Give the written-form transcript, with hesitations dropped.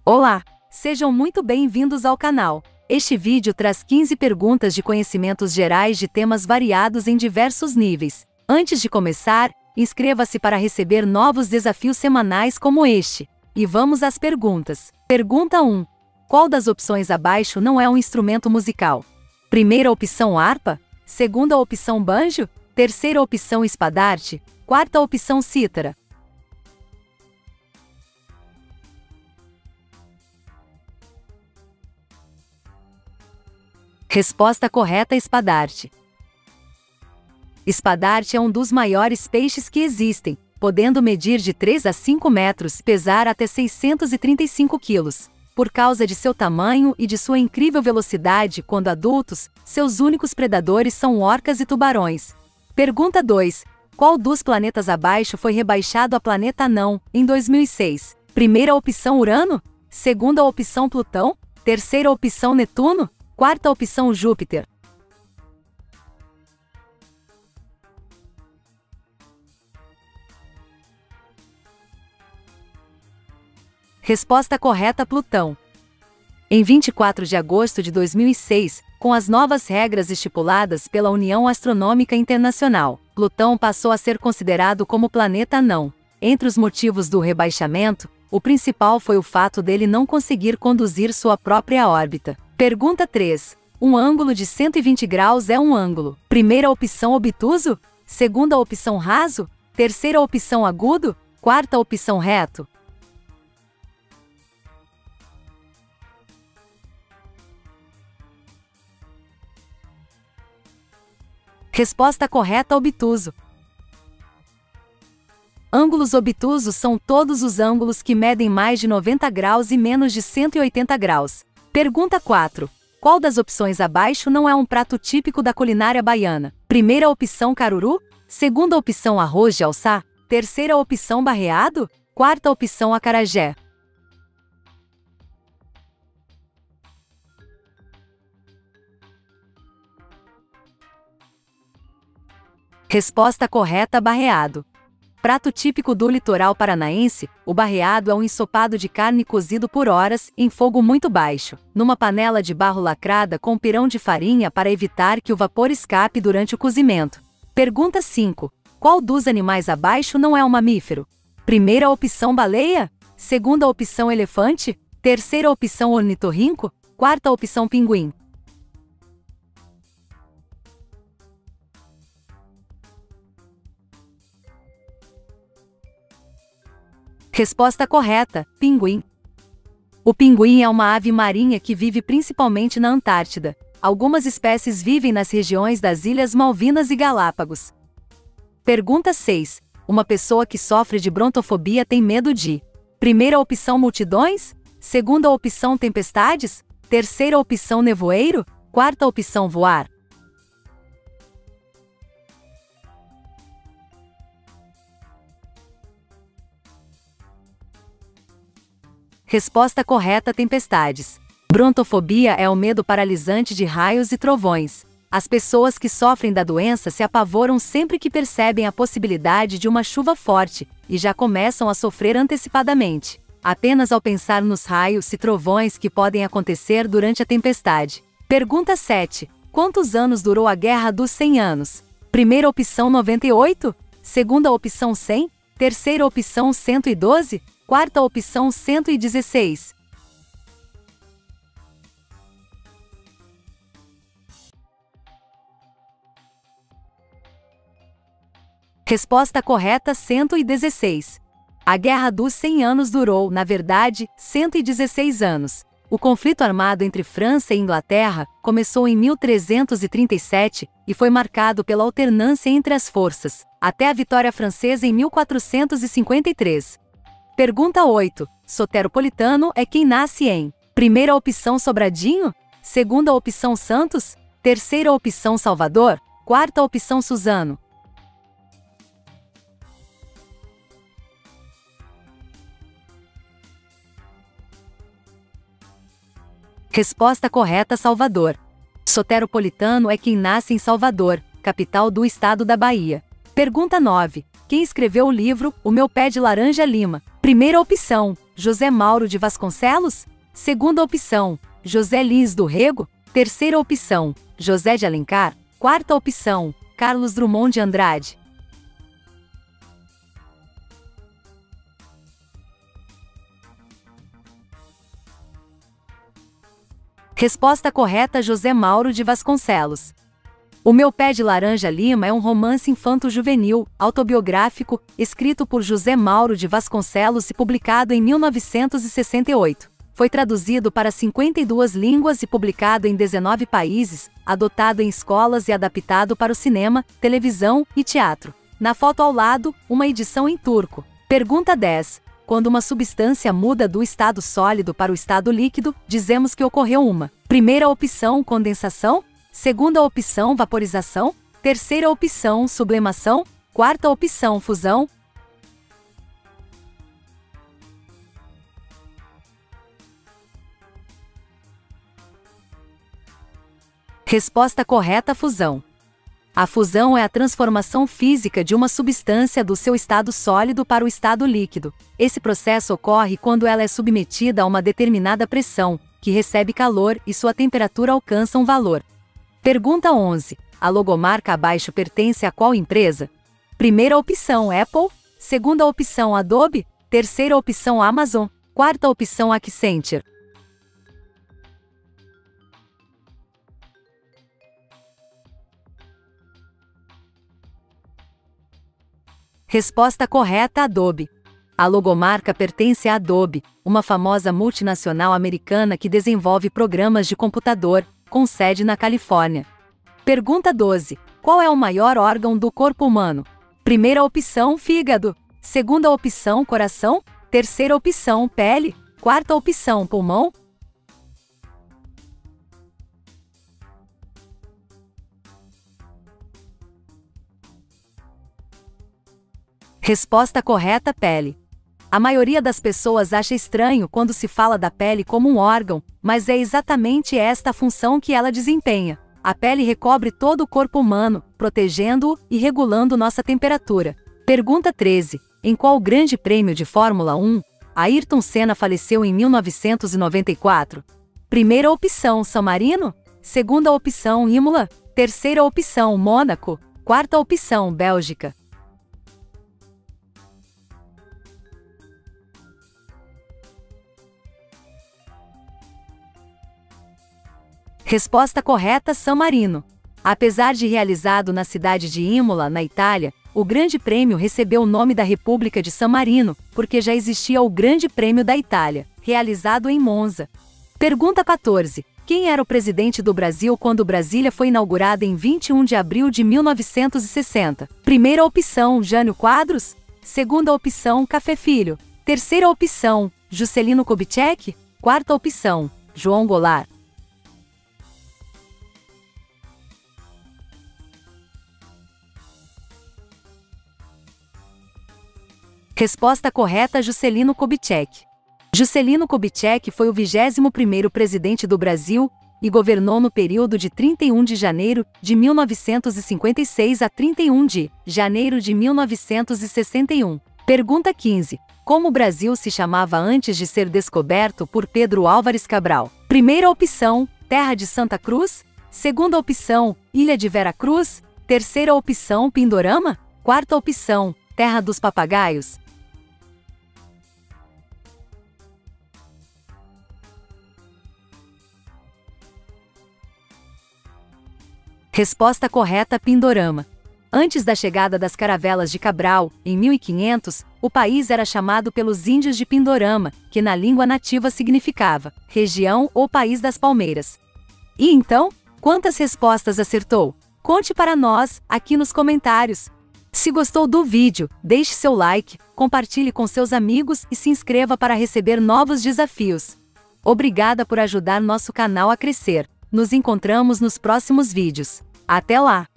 Olá! Sejam muito bem-vindos ao canal. Este vídeo traz 15 perguntas de conhecimentos gerais de temas variados em diversos níveis. Antes de começar, inscreva-se para receber novos desafios semanais como este. E vamos às perguntas. Pergunta 1. Qual das opções abaixo não é um instrumento musical? Primeira opção harpa, segunda opção banjo, terceira opção espadarte, quarta opção cítara. Resposta correta: espadarte. Espadarte é um dos maiores peixes que existem, podendo medir de 3 a 5 metros e pesar até 635 quilos. Por causa de seu tamanho e de sua incrível velocidade quando adultos, seus únicos predadores são orcas e tubarões. Pergunta 2. Qual dos planetas abaixo foi rebaixado a planeta anão, em 2006? Primeira opção Urano, segunda opção Plutão, terceira opção Netuno, quarta opção Júpiter. Resposta correta: Plutão. Em 24 de agosto de 2006, com as novas regras estipuladas pela União Astronômica Internacional, Plutão passou a ser considerado como planeta anão. Entre os motivos do rebaixamento, o principal foi o fato dele não conseguir conduzir sua própria órbita. Pergunta 3. Um ângulo de 120 graus é um ângulo. Primeira opção obtuso, segunda opção raso, terceira opção agudo, quarta opção reto. Resposta correta: obtuso. Ângulos obtusos são todos os ângulos que medem mais de 90 graus e menos de 180 graus. Pergunta 4. Qual das opções abaixo não é um prato típico da culinária baiana? Primeira opção caruru, segunda opção arroz de alçá, terceira opção barreado, quarta opção acarajé. Resposta correta: barreado. Prato típico do litoral paranaense, o barreado é um ensopado de carne cozido por horas, em fogo muito baixo, numa panela de barro lacrada com pirão de farinha para evitar que o vapor escape durante o cozimento. Pergunta 5. Qual dos animais abaixo não é um mamífero? Primeira opção baleia, segunda opção elefante, terceira opção ornitorrinco, quarta opção pinguim. Resposta correta: pinguim. O pinguim é uma ave marinha que vive principalmente na Antártida. Algumas espécies vivem nas regiões das Ilhas Malvinas e Galápagos. Pergunta 6. Uma pessoa que sofre de brontofobia tem medo de: primeira opção multidões, segunda opção tempestades, terceira opção nevoeiro, quarta opção voar. Resposta correta: tempestades. Brontofobia é o medo paralisante de raios e trovões. As pessoas que sofrem da doença se apavoram sempre que percebem a possibilidade de uma chuva forte, e já começam a sofrer antecipadamente, apenas ao pensar nos raios e trovões que podem acontecer durante a tempestade. Pergunta 7. Quantos anos durou a Guerra dos 100 Anos? Primeira opção 98, segunda opção 100, terceira opção 112, quarta opção 116. Resposta correta: 116. A Guerra dos 100 Anos durou, na verdade, 116 anos. O conflito armado entre França e Inglaterra começou em 1337 e foi marcado pela alternância entre as forças, até a vitória francesa em 1453. Pergunta 8. Soteropolitano é quem nasce em: primeira opção Sobradinho, segunda opção Santos, terceira opção Salvador, quarta opção Suzano. Resposta correta: Salvador. Soteropolitano é quem nasce em Salvador, capital do estado da Bahia. Pergunta 9. Quem escreveu o livro O Meu Pé de Laranja Lima? Primeira opção, José Mauro de Vasconcelos? Segunda opção, José Lins do Rego? Terceira opção, José de Alencar? Quarta opção, Carlos Drummond de Andrade. Resposta correta, José Mauro de Vasconcelos. O Meu Pé de Laranja Lima é um romance infanto-juvenil, autobiográfico, escrito por José Mauro de Vasconcelos e publicado em 1968. Foi traduzido para 52 línguas e publicado em 19 países, adotado em escolas e adaptado para o cinema, televisão e teatro. Na foto ao lado, uma edição em turco. Pergunta 10. Quando uma substância muda do estado sólido para o estado líquido, dizemos que ocorreu uma: primeira opção, condensação; segunda opção, vaporização; terceira opção, sublimação; quarta opção, fusão. Resposta correta, fusão. A fusão é a transformação física de uma substância do seu estado sólido para o estado líquido. Esse processo ocorre quando ela é submetida a uma determinada pressão, que recebe calor e sua temperatura alcança um valor. Pergunta 11. A logomarca abaixo pertence a qual empresa? Primeira opção, Apple; segunda opção, Adobe; terceira opção, Amazon; quarta opção, Accenture. Resposta correta, Adobe. A logomarca pertence à Adobe, uma famosa multinacional americana que desenvolve programas de computador, com sede na Califórnia. Pergunta 12. Qual é o maior órgão do corpo humano? Primeira opção, fígado; segunda opção, coração; terceira opção, pele; quarta opção, pulmão. Resposta correta, pele. A maioria das pessoas acha estranho quando se fala da pele como um órgão, mas é exatamente esta a função que ela desempenha. A pele recobre todo o corpo humano, protegendo-o e regulando nossa temperatura. Pergunta 13. Em qual Grande Prêmio de Fórmula 1, Ayrton Senna faleceu em 1994? Primeira opção, San Marino; segunda opção, Imola; terceira opção, Mônaco; quarta opção, Bélgica. Resposta correta, San Marino. Apesar de realizado na cidade de Imola, na Itália, o Grande Prêmio recebeu o nome da República de San Marino, porque já existia o Grande Prêmio da Itália, realizado em Monza. Pergunta 14. Quem era o presidente do Brasil quando Brasília foi inaugurada em 21 de abril de 1960? Primeira opção, Jânio Quadros; segunda opção, Café Filho; terceira opção, Juscelino Kubitschek; quarta opção, João Goulart. Resposta correta, Juscelino Kubitschek. Juscelino Kubitschek foi o 21º presidente do Brasil e governou no período de 31 de janeiro de 1956 a 31 de janeiro de 1961. Pergunta 15. Como o Brasil se chamava antes de ser descoberto por Pedro Álvares Cabral? Primeira opção, Terra de Santa Cruz; segunda opção, Ilha de Vera Cruz; terceira opção, Pindorama; quarta opção, Terra dos Papagaios. Resposta correta, Pindorama. Antes da chegada das caravelas de Cabral, em 1500, o país era chamado pelos índios de Pindorama, que na língua nativa significava região ou país das palmeiras. E então, quantas respostas acertou? Conte para nós, aqui nos comentários. Se gostou do vídeo, deixe seu like, compartilhe com seus amigos e se inscreva para receber novos desafios. Obrigada por ajudar nosso canal a crescer. Nos encontramos nos próximos vídeos. Até lá!